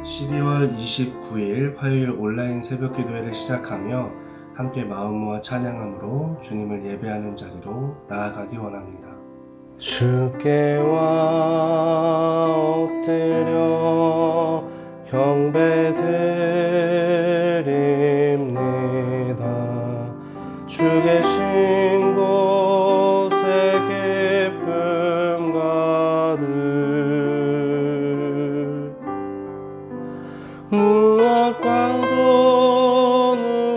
12월 29일 화요일 온라인 새벽 기도회를 시작하며 함께 마음 모아 찬양함으로 주님을 예배하는 자리로 나아가기 원합니다. 주께와 엎드려 경배드립니다. 주 계신 곳에 기쁨 가득 무엇과도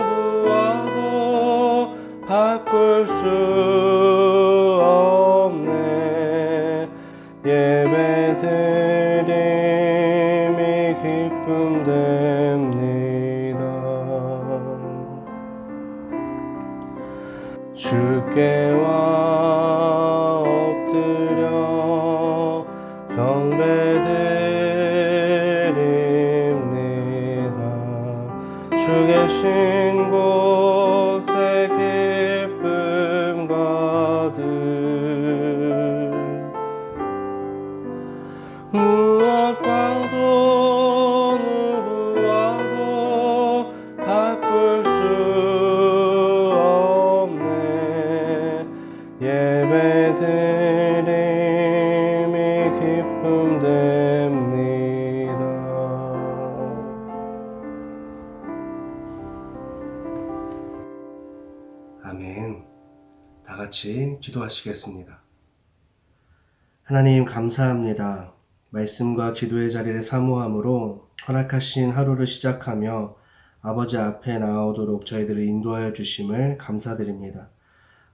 누구와도 바꿀 수 없네. 예배드림이 기쁨 됩니다. 주께와 엎드려 경배드립니다. 주 계신 곳에 기쁨 가득 무엇과도 누구와도 바꿀 수 없네. 예배드림이 기쁨 됩니다. 아멘. 다 같이 기도하시겠습니다. 하나님 감사합니다. 말씀과 기도의 자리를 사모함으로 허락하신 하루를 시작하며 아버지 앞에 나아오도록 저희들을 인도하여 주심을 감사드립니다.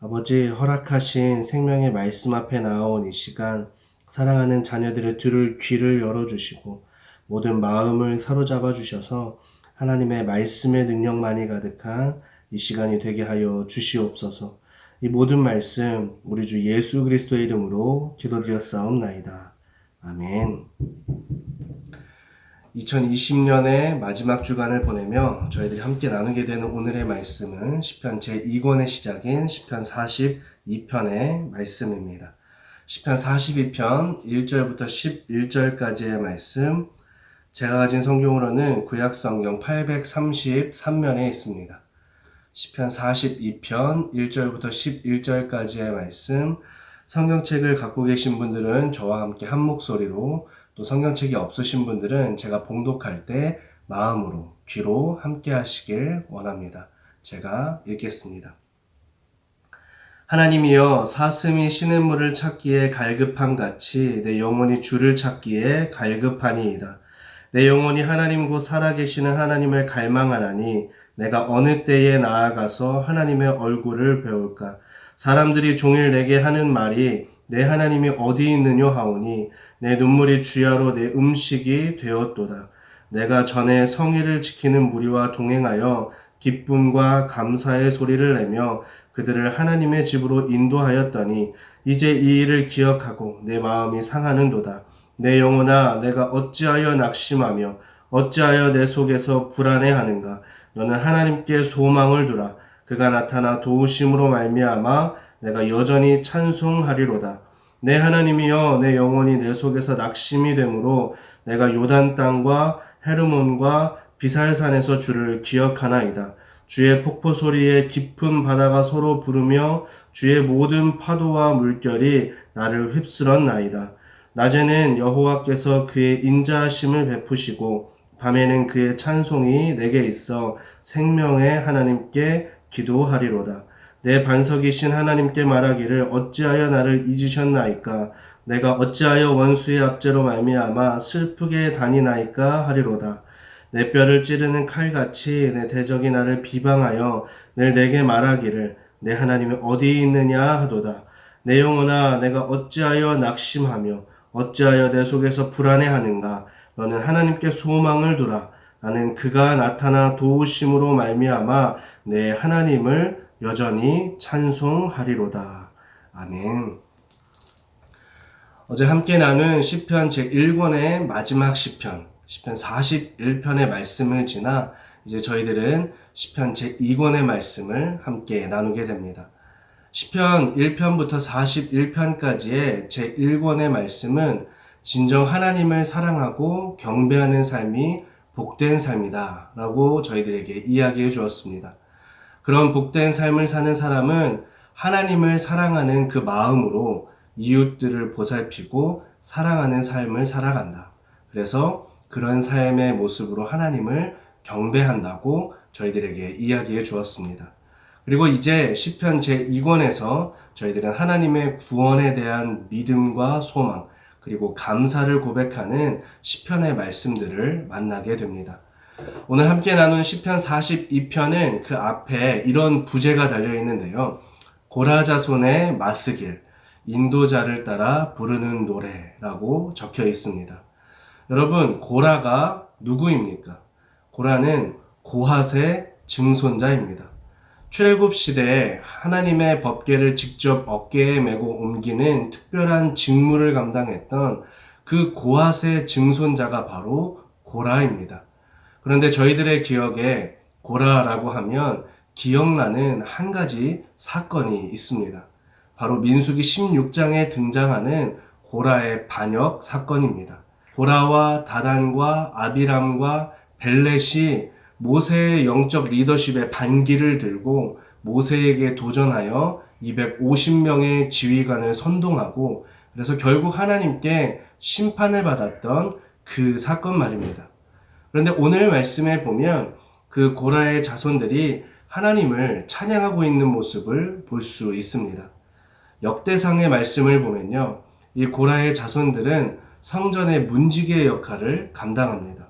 아버지, 허락하신 생명의 말씀 앞에 나아온 이 시간, 사랑하는 자녀들의 들을 귀를 열어주시고 모든 마음을 사로잡아 주셔서 하나님의 말씀의 능력만이 가득한 이 시간이 되게 하여 주시옵소서. 이 모든 말씀 우리 주 예수 그리스도의 이름으로 기도드렸사옵나이다. 아멘. 2020년의 마지막 주간을 보내며 저희들이 함께 나누게 되는 오늘의 말씀은 시편 제2권의 시작인 시편 42편의 말씀입니다. 시편 42편 1절부터 11절까지의 말씀, 제가 가진 성경으로는 구약성경 833면에 있습니다. 시편 42편 1절부터 11절까지의 말씀, 성경책을 갖고 계신 분들은 저와 함께 한 목소리로, 또 성경책이 없으신 분들은 제가 봉독할 때 마음으로, 귀로 함께 하시길 원합니다. 제가 읽겠습니다. 하나님이여, 사슴이 시냇물을 찾기에 갈급함같이 내 영혼이 주를 찾기에 갈급하니이다. 내 영혼이 하나님 곧 살아계시는 하나님을 갈망하나니 내가 어느 때에 나아가서 하나님의 얼굴을 배울까? 사람들이 종일 내게 하는 말이 내 하나님이 어디 있느냐 하오니 내 눈물이 주야로 내 음식이 되었도다. 내가 전에 성의를 지키는 무리와 동행하여 기쁨과 감사의 소리를 내며 그들을 하나님의 집으로 인도하였더니 이제 이 일을 기억하고 내 마음이 상하는도다. 내 영혼아, 내가 어찌하여 낙심하며 어찌하여 내 속에서 불안해하는가? 너는 하나님께 소망을 두라. 그가 나타나 도우심으로 말미암아 내가 여전히 찬송하리로다. 내 하나님이여, 내 영혼이 내 속에서 낙심이 되므로 내가 요단 땅과 헤르몬과 비살산에서 주를 기억하나이다. 주의 폭포 소리에 깊은 바다가 서로 부르며 주의 모든 파도와 물결이 나를 휩쓸었나이다. 낮에는 여호와께서 그의 인자하심을 베푸시고 밤에는 그의 찬송이 내게 있어 생명의 하나님께 기도하리로다. 내 반석이신 하나님께 말하기를 어찌하여 나를 잊으셨나이까? 내가 어찌하여 원수의 압제로 말미암아 슬프게 다니나이까 하리로다. 내 뼈를 찌르는 칼같이 내 대적이 나를 비방하여 늘 내게 말하기를 내 하나님이 어디 있느냐 하도다. 내 영혼아, 내가 어찌하여 낙심하며 어찌하여 내 속에서 불안해하는가? 너는 하나님께 소망을 두라. 나는 그가 나타나 도우심으로 말미암아 내 하나님을 여전히 찬송하리로다. 아멘. 어제 함께 나눈 시편 제1권의 마지막 시편 41편의 말씀을 지나 이제 저희들은 시편 제2권의 말씀을 함께 나누게 됩니다. 시편 1편부터 41편까지의 제1권의 말씀은 진정 하나님을 사랑하고 경배하는 삶이 복된 삶이다 라고 저희들에게 이야기해 주었습니다. 그런 복된 삶을 사는 사람은 하나님을 사랑하는 그 마음으로 이웃들을 보살피고 사랑하는 삶을 살아간다. 그래서 그런 삶의 모습으로 하나님을 경배한다고 저희들에게 이야기해 주었습니다. 그리고 이제 시편 제2권에서 저희들은 하나님의 구원에 대한 믿음과 소망, 그리고 감사를 고백하는 시편의 말씀들을 만나게 됩니다. 오늘 함께 나눈 시편 42편은 그 앞에 이런 부제가 달려 있는데요. 고라 자손의 마스길, 인도자를 따라 부르는 노래라고 적혀 있습니다. 여러분, 고라가 누구입니까? 고라는 고핫의 증손자입니다. 출애굽 시대에 하나님의 법궤를 직접 어깨에 메고 옮기는 특별한 직무를 감당했던 그 고핫의 증손자가 바로 고라입니다. 그런데 저희들의 기억에 고라라고 하면 기억나는 한 가지 사건이 있습니다. 바로 민수기 16장에 등장하는 고라의 반역 사건입니다. 고라와 다단과 아비람과 벨렛이 모세의 영적 리더십의 반기를 들고 모세에게 도전하여 250명의 지휘관을 선동하고 그래서 결국 하나님께 심판을 받았던 그 사건 말입니다. 그런데 오늘 말씀에 보면 그 고라의 자손들이 하나님을 찬양하고 있는 모습을 볼 수 있습니다. 역대상의 말씀을 보면요. 이 고라의 자손들은 성전의 문지기의 역할을 감당합니다.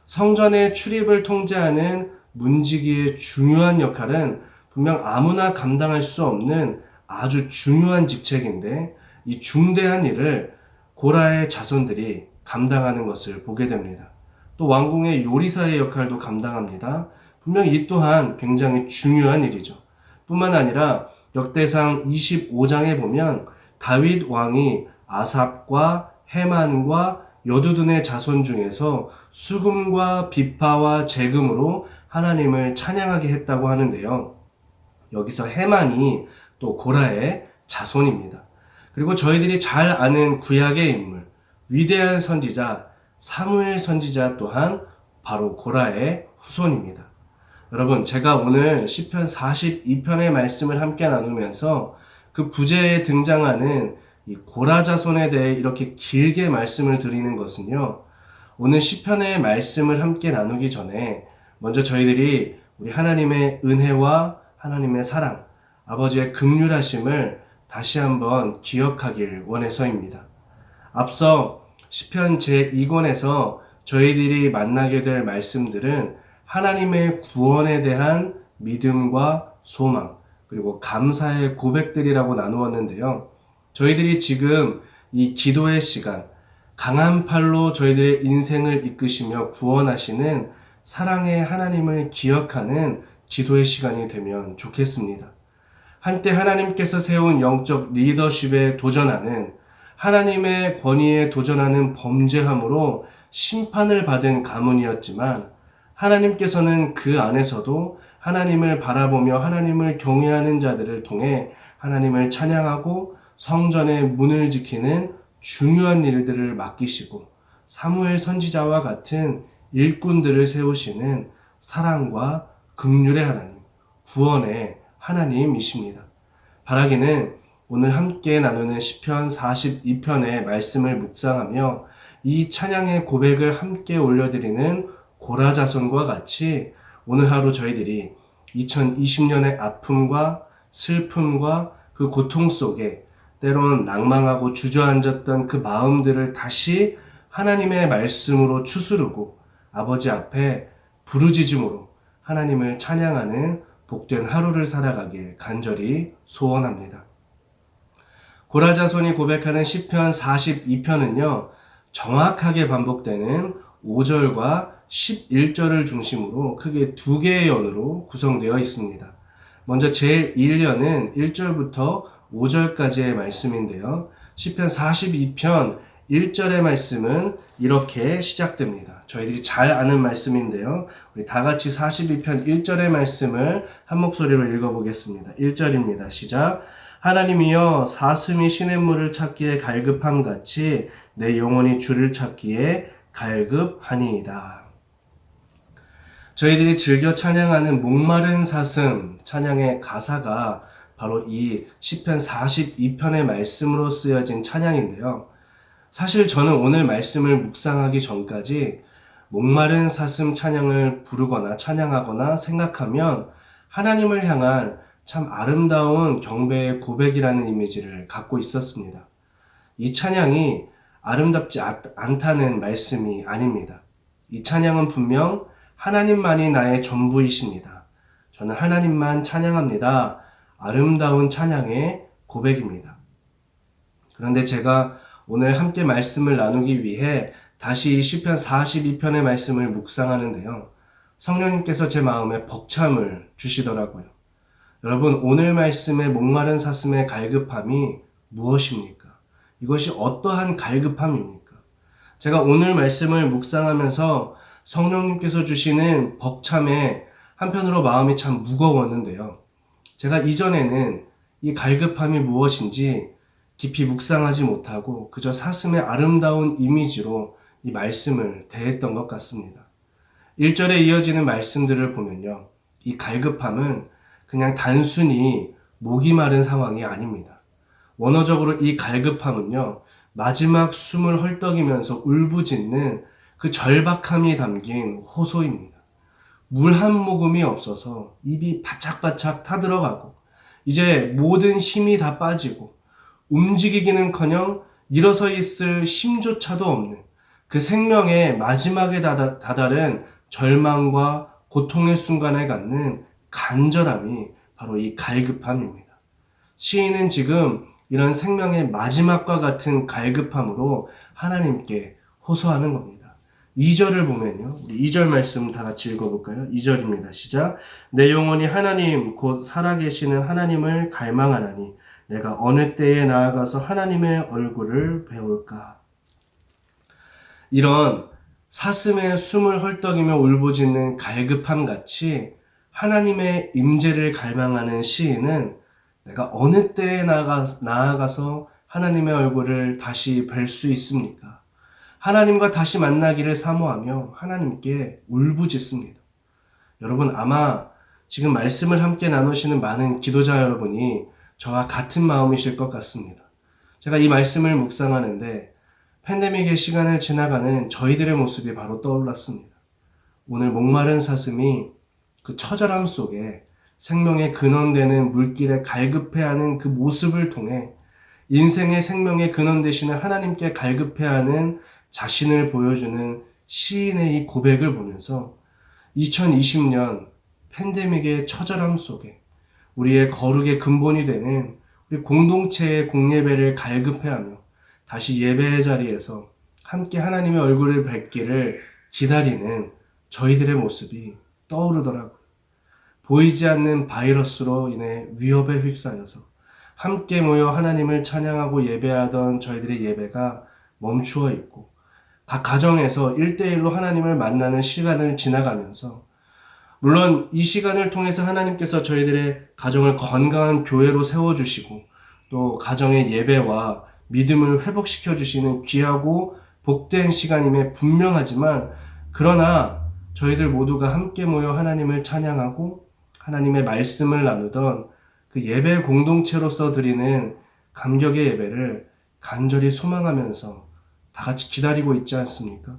성전의 출입을 통제하는 문지기의 중요한 역할은 분명 아무나 감당할 수 없는 아주 중요한 직책인데 이 중대한 일을 고라의 자손들이 감당하는 것을 보게 됩니다. 또 왕궁의 요리사의 역할도 감당합니다. 분명 이 또한 굉장히 중요한 일이죠. 뿐만 아니라 역대상 25장에 보면 다윗 왕이 아삽과 헤만과 여두둔의 자손 중에서 수금과 비파와 재금으로 하나님을 찬양하게 했다고 하는데요. 여기서 헤만이 또 고라의 자손입니다. 그리고 저희들이 잘 아는 구약의 인물, 위대한 선지자 사무엘 선지자 또한 바로 고라의 후손입니다. 여러분, 제가 오늘 시편 42편의 말씀을 함께 나누면서 그 부제에 등장하는 이 고라 자손에 대해 이렇게 길게 말씀을 드리는 것은요. 오늘 시편의 말씀을 함께 나누기 전에 먼저 저희들이 우리 하나님의 은혜와 하나님의 사랑, 아버지의 긍휼하심을 다시 한번 기억하길 원해서입니다. 앞서 시편 제2권에서 저희들이 만나게 될 말씀들은 하나님의 구원에 대한 믿음과 소망, 그리고 감사의 고백들이라고 나누었는데요. 저희들이 지금 이 기도의 시간, 강한 팔로 저희들의 인생을 이끄시며 구원하시는 사랑의 하나님을 기억하는 기도의 시간이 되면 좋겠습니다. 한때 하나님께서 세운 영적 리더십에 도전하는 하나님의 권위에 도전하는 범죄함으로 심판을 받은 가문이었지만 하나님께서는 그 안에서도 하나님을 바라보며 하나님을 경외하는 자들을 통해 하나님을 찬양하고 성전의 문을 지키는 중요한 일들을 맡기시고 사무엘 선지자와 같은 일꾼들을 세우시는 사랑과 긍휼의 하나님, 구원의 하나님이십니다. 바라기는 오늘 함께 나누는 시편 42편의 말씀을 묵상하며 이 찬양의 고백을 함께 올려드리는 고라 자손과 같이 오늘 하루 저희들이 2020년의 아픔과 슬픔과 그 고통 속에 때론 낭망하고 주저앉았던 그 마음들을 다시 하나님의 말씀으로 추스르고 아버지 앞에 부르짖음으로 하나님을 찬양하는 복된 하루를 살아가길 간절히 소원합니다. 고라 자손이 고백하는 시편 42편은요. 정확하게 반복되는 5절과 11절을 중심으로 크게 두 개의 연으로 구성되어 있습니다. 먼저 제일 1연은 1절부터 5절까지의 말씀인데요. 시편 42편 1절의 말씀은 이렇게 시작됩니다. 저희들이 잘 아는 말씀인데요. 우리 다 같이 42편 1절의 말씀을 한 목소리로 읽어보겠습니다. 1절입니다. 시작. 하나님이여 사슴이 시냇물을 찾기에 갈급함 같이 내 영혼이 주를 찾기에 갈급하니이다. 저희들이 즐겨 찬양하는 목마른 사슴 찬양의 가사가 바로 이 시편 42편의 말씀으로 쓰여진 찬양인데요. 사실 저는 오늘 말씀을 묵상하기 전까지 목마른 사슴 찬양을 부르거나 찬양하거나 생각하면 하나님을 향한 참 아름다운 경배의 고백이라는 이미지를 갖고 있었습니다. 이 찬양이 아름답지 않다는 말씀이 아닙니다. 이 찬양은 분명 하나님만이 나의 전부이십니다. 저는 하나님만 찬양합니다. 아름다운 찬양의 고백입니다. 그런데 제가 오늘 함께 말씀을 나누기 위해 다시 시편 42편의 말씀을 묵상하는데요. 성령님께서 제 마음에 벅참을 주시더라고요. 여러분, 오늘 말씀의 목마른 사슴의 갈급함이 무엇입니까? 이것이 어떠한 갈급함입니까? 제가 오늘 말씀을 묵상하면서 성령님께서 주시는 벅참에 한편으로 마음이 참 무거웠는데요. 제가 이전에는 이 갈급함이 무엇인지 깊이 묵상하지 못하고 그저 사슴의 아름다운 이미지로 이 말씀을 대했던 것 같습니다. 1절에 이어지는 말씀들을 보면요. 이 갈급함은 그냥 단순히 목이 마른 상황이 아닙니다. 원어적으로 이 갈급함은요. 마지막 숨을 헐떡이면서 울부짖는 그 절박함이 담긴 호소입니다. 물 한 모금이 없어서 입이 바짝바짝 타들어가고 이제 모든 힘이 다 빠지고 움직이기는커녕 일어서 있을 힘조차도 없는 그 생명의 마지막에 다다른 절망과 고통의 순간에 갖는 간절함이 바로 이 갈급함입니다. 시인은 지금 이런 생명의 마지막과 같은 갈급함으로 하나님께 호소하는 겁니다. 2절을 보면요. 우리 2절 말씀 다 같이 읽어볼까요? 2절입니다. 시작. 내 영혼이 하나님 곧 살아계시는 하나님을 갈망하나니 내가 어느 때에 나아가서 하나님의 얼굴을 배울까. 이런 사슴의 숨을 헐떡이며 울부짖는 갈급함 같이 하나님의 임재를 갈망하는 시인은 내가 어느 때에 나아가서 하나님의 얼굴을 다시 뵐 수 있습니까? 하나님과 다시 만나기를 사모하며 하나님께 울부짖습니다. 여러분, 아마 지금 말씀을 함께 나누시는 많은 기도자 여러분이 저와 같은 마음이실 것 같습니다. 제가 이 말씀을 묵상하는데 팬데믹의 시간을 지나가는 저희들의 모습이 바로 떠올랐습니다. 오늘 목마른 사슴이 그 처절함 속에 생명의 근원되는 물길에 갈급해하는 그 모습을 통해 인생의 생명의 근원 되시는 하나님께 갈급해하는 자신을 보여주는 시인의 이 고백을 보면서 2020년 팬데믹의 처절함 속에 우리의 거룩의 근본이 되는 우리 공동체의 공예배를 갈급해하며 다시 예배의 자리에서 함께 하나님의 얼굴을 뵙기를 기다리는 저희들의 모습이 떠오르더라고요. 보이지 않는 바이러스로 인해 위협에 휩싸여서 함께 모여 하나님을 찬양하고 예배하던 저희들의 예배가 멈추어 있고 각 가정에서 1대1로 하나님을 만나는 시간을 지나가면서 물론 이 시간을 통해서 하나님께서 저희들의 가정을 건강한 교회로 세워주시고 또 가정의 예배와 믿음을 회복시켜 주시는 귀하고 복된 시간임에 분명하지만 그러나 저희들 모두가 함께 모여 하나님을 찬양하고 하나님의 말씀을 나누던 그 예배 공동체로서 드리는 감격의 예배를 간절히 소망하면서 다 같이 기다리고 있지 않습니까?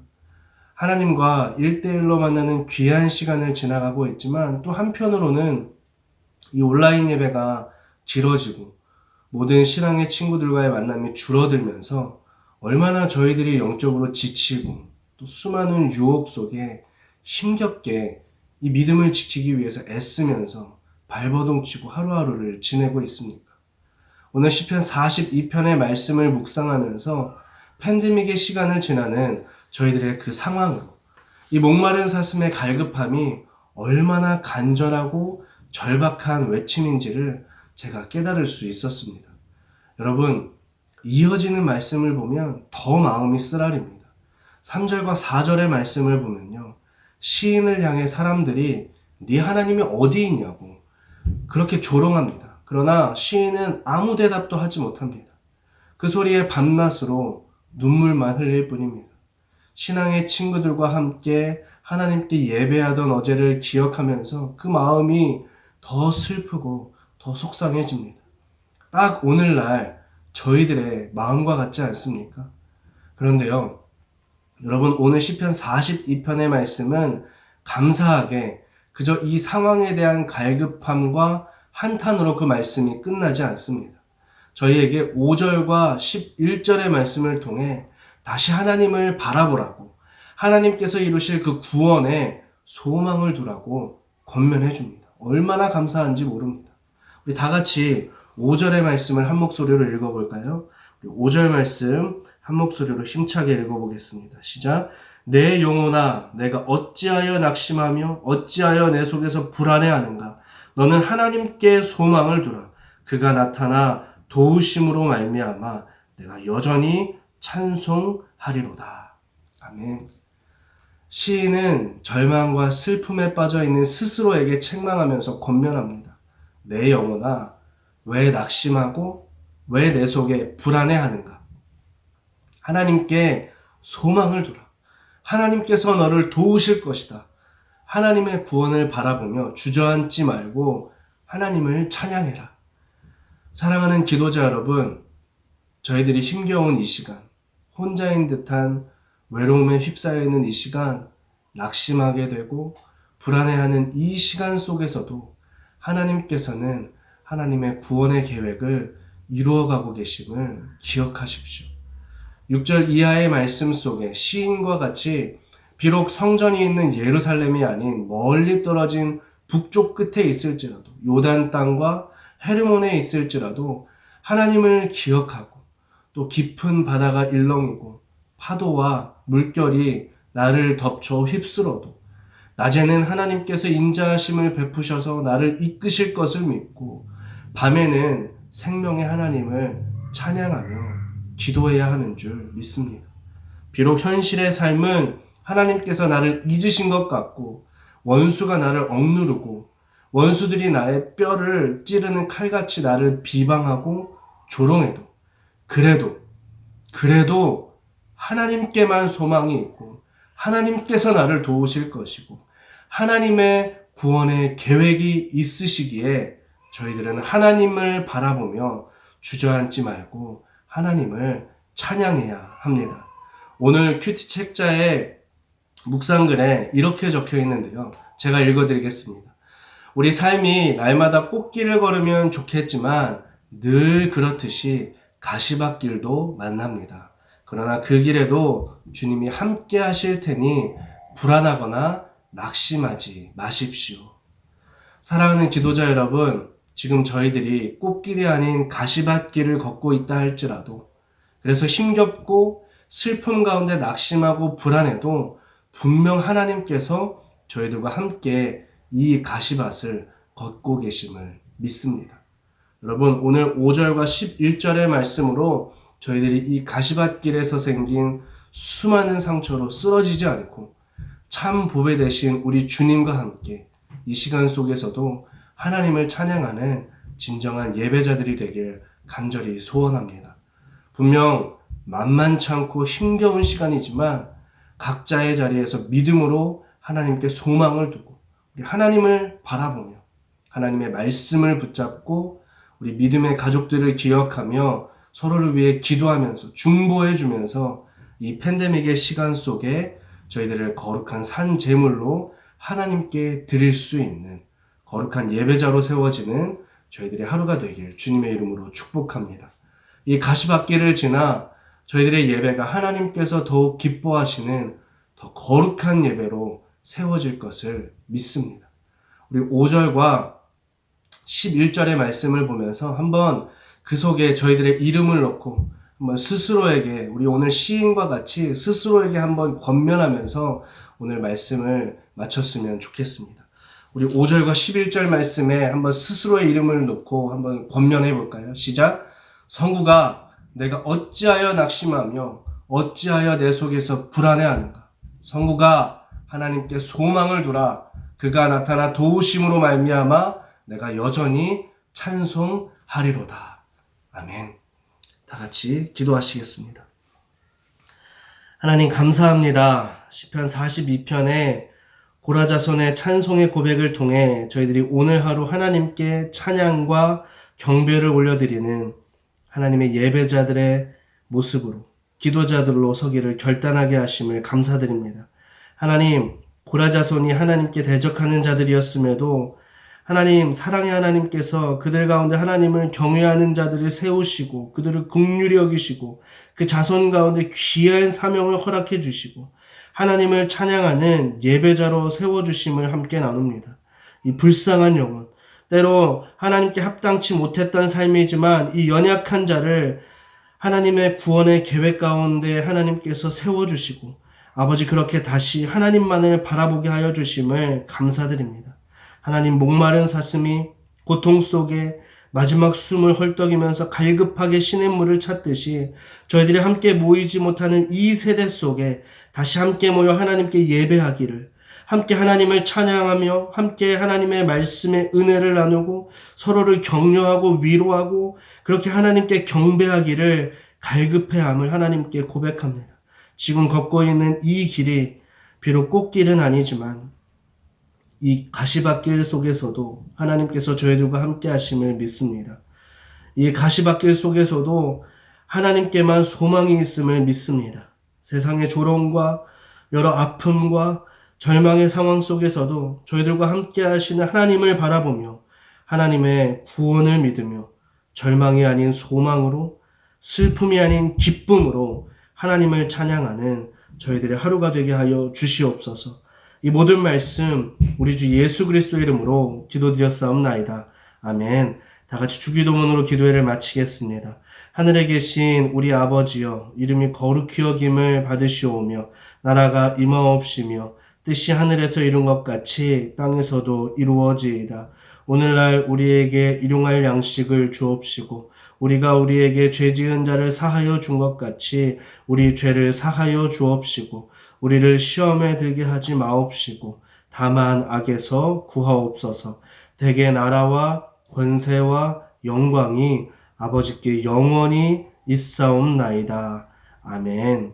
하나님과 1대1로 만나는 귀한 시간을 지나가고 있지만 또 한편으로는 이 온라인 예배가 길어지고 모든 신앙의 친구들과의 만남이 줄어들면서 얼마나 저희들이 영적으로 지치고 또 수많은 유혹 속에 힘겹게 이 믿음을 지키기 위해서 애쓰면서 발버둥치고 하루하루를 지내고 있습니까? 오늘 시편 42편의 말씀을 묵상하면서 팬데믹의 시간을 지나는 저희들의 그 상황으로 이 목마른 사슴의 갈급함이 얼마나 간절하고 절박한 외침인지를 제가 깨달을 수 있었습니다. 여러분, 이어지는 말씀을 보면 더 마음이 쓰라립니다. 3절과 4절의 말씀을 보면요. 시인을 향해 사람들이 네 하나님이 어디 있냐고 그렇게 조롱합니다. 그러나 시인은 아무 대답도 하지 못합니다. 그 소리에 밤낮으로 눈물만 흘릴 뿐입니다. 신앙의 친구들과 함께 하나님께 예배하던 어제를 기억하면서 그 마음이 더 슬프고 더 속상해집니다. 딱 오늘날 저희들의 마음과 같지 않습니까? 그런데요, 여러분, 오늘 시편 42편의 말씀은 감사하게 그저 이 상황에 대한 갈급함과 한탄으로 그 말씀이 끝나지 않습니다. 저희에게 5절과 11절의 말씀을 통해 다시 하나님을 바라보라고, 하나님께서 이루실 그 구원에 소망을 두라고 권면해 줍니다. 얼마나 감사한지 모릅니다. 우리 다 같이 5절의 말씀을 한 목소리로 읽어볼까요? 5절 말씀 한 목소리로 힘차게 읽어보겠습니다. 시작. 내 영혼아, 내가 어찌하여 낙심하며 어찌하여 내 속에서 불안해하는가? 너는 하나님께 소망을 두라. 그가 나타나 도우심으로 말미암아 내가 여전히 찬송하리로다. 아멘. 시인은 절망과 슬픔에 빠져 있는 스스로에게 책망하면서 권면합니다. 내 영혼아, 왜 낙심하고 왜 내 속에 불안해하는가? 하나님께 소망을 두라. 하나님께서 너를 도우실 것이다. 하나님의 구원을 바라보며 주저앉지 말고 하나님을 찬양해라. 사랑하는 기도자 여러분, 저희들이 힘겨운 이 시간, 혼자인 듯한 외로움에 휩싸여 있는 이 시간, 낙심하게 되고 불안해하는 이 시간 속에서도 하나님께서는 하나님의 구원의 계획을 이루어가고 계심을 기억하십시오. 6절 이하의 말씀 속에 시인과 같이 비록 성전이 있는 예루살렘이 아닌 멀리 떨어진 북쪽 끝에 있을지라도, 요단 땅과 헤르몬에 있을지라도 하나님을 기억하고, 또 깊은 바다가 일렁이고 파도와 물결이 나를 덮쳐 휩쓸어도 낮에는 하나님께서 인자하심을 베푸셔서 나를 이끄실 것을 믿고, 밤에는 생명의 하나님을 찬양하며 기도해야 하는 줄 믿습니다. 비록 현실의 삶은 하나님께서 나를 잊으신 것 같고, 원수가 나를 억누르고 원수들이 나의 뼈를 찌르는 칼같이 나를 비방하고 조롱해도, 그래도 하나님께만 소망이 있고 하나님께서 나를 도우실 것이고 하나님의 구원의 계획이 있으시기에 저희들은 하나님을 바라보며 주저앉지 말고 하나님을 찬양해야 합니다. 오늘 큐티 책자의 묵상글에 이렇게 적혀 있는데요. 제가 읽어드리겠습니다. 우리 삶이 날마다 꽃길을 걸으면 좋겠지만 늘 그렇듯이 가시밭길도 만납니다. 그러나 그 길에도 주님이 함께 하실 테니 불안하거나 낙심하지 마십시오. 사랑하는 기도자 여러분, 지금 저희들이 꽃길이 아닌 가시밭길을 걷고 있다 할지라도, 그래서 힘겹고 슬픔 가운데 낙심하고 불안해도 분명 하나님께서 저희들과 함께 이 가시밭을 걷고 계심을 믿습니다. 여러분, 오늘 5절과 11절의 말씀으로 저희들이 이 가시밭길에서 생긴 수많은 상처로 쓰러지지 않고 참 보배 되신 우리 주님과 함께 이 시간 속에서도 하나님을 찬양하는 진정한 예배자들이 되길 간절히 소원합니다. 분명 만만치 않고 힘겨운 시간이지만 각자의 자리에서 믿음으로 하나님께 소망을 두고 우리 하나님을 바라보며 하나님의 말씀을 붙잡고 우리 믿음의 가족들을 기억하며 서로를 위해 기도하면서 중보해 주면서 이 팬데믹의 시간 속에 저희들을 거룩한 산 제물로 하나님께 드릴 수 있는 거룩한 예배자로 세워지는 저희들의 하루가 되길 주님의 이름으로 축복합니다. 이 가시밭길을 지나 저희들의 예배가 하나님께서 더욱 기뻐하시는 더 거룩한 예배로 세워질 것을 믿습니다. 우리 5절과 11절의 말씀을 보면서 한번 그 속에 저희들의 이름을 넣고 한번 스스로에게, 우리 오늘 시인과 같이 스스로에게 한번 권면하면서 오늘 말씀을 마쳤으면 좋겠습니다. 우리 5절과 11절 말씀에 한번 스스로의 이름을 넣고 한번 권면해 볼까요? 시작. 성구가 내가 어찌하여 낙심하며 어찌하여 내 속에서 불안해하는가? 성구가 하나님께 소망을 두라. 그가 나타나 도우심으로 말미암아 내가 여전히 찬송하리로다. 아멘. 다 같이 기도하시겠습니다. 하나님 감사합니다. 시편 42편에 고라자손의 찬송의 고백을 통해 저희들이 오늘 하루 하나님께 찬양과 경배를 올려드리는 하나님의 예배자들의 모습으로 기도자들로 서기를 결단하게 하심을 감사드립니다. 하나님, 고라자손이 하나님께 대적하는 자들이었음에도 하나님, 사랑의 하나님께서 그들 가운데 하나님을 경외하는 자들을 세우시고 그들을 긍휼히 여기시고 그 자손 가운데 귀한 사명을 허락해 주시고 하나님을 찬양하는 예배자로 세워주심을 함께 나눕니다. 이 불쌍한 영혼, 때로 하나님께 합당치 못했던 삶이지만 이 연약한 자를 하나님의 구원의 계획 가운데 하나님께서 세워주시고 아버지 그렇게 다시 하나님만을 바라보게 하여 주심을 감사드립니다. 하나님, 목마른 사슴이 고통 속에 마지막 숨을 헐떡이면서 갈급하게 시냇물을 찾듯이 저희들이 함께 모이지 못하는 이 세대 속에 다시 함께 모여 하나님께 예배하기를, 함께 하나님을 찬양하며 함께 하나님의 말씀의 은혜를 나누고 서로를 격려하고 위로하고 그렇게 하나님께 경배하기를 갈급해함을 하나님께 고백합니다. 지금 걷고 있는 이 길이 비록 꽃길은 아니지만 이 가시밭길 속에서도 하나님께서 저희들과 함께 하심을 믿습니다. 이 가시밭길 속에서도 하나님께만 소망이 있음을 믿습니다. 세상의 조롱과 여러 아픔과 절망의 상황 속에서도 저희들과 함께 하시는 하나님을 바라보며 하나님의 구원을 믿으며 절망이 아닌 소망으로 슬픔이 아닌 기쁨으로 하나님을 찬양하는 저희들의 하루가 되게 하여 주시옵소서. 이 모든 말씀 우리 주 예수 그리스도의 이름으로 기도드렸사옵나이다. 아멘. 다 같이 주기도문으로 기도회를 마치겠습니다. 하늘에 계신 우리 아버지여, 이름이 거룩히 여김을 받으시오며 나라가 임하옵시며 뜻이 하늘에서 이룬 것 같이 땅에서도 이루어지이다. 오늘날 우리에게 일용할 양식을 주옵시고 우리가 우리에게 죄 지은 자를 사하여 준 것 같이 우리 죄를 사하여 주옵시고 우리를 시험에 들게 하지 마옵시고 다만 악에서 구하옵소서. 대개 나라와 권세와 영광이 아버지께 영원히 있사옵나이다. 아멘.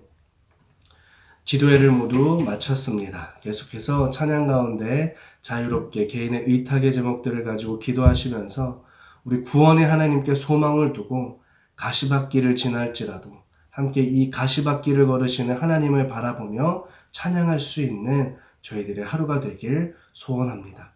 기도회를 모두 마쳤습니다. 계속해서 찬양 가운데 자유롭게 개인의 의탁의 제목들을 가지고 기도하시면서 우리 구원의 하나님께 소망을 두고 가시밭길을 지날지라도 함께 이 가시밭길을 걸으시는 하나님을 바라보며 찬양할 수 있는 저희들의 하루가 되길 소원합니다.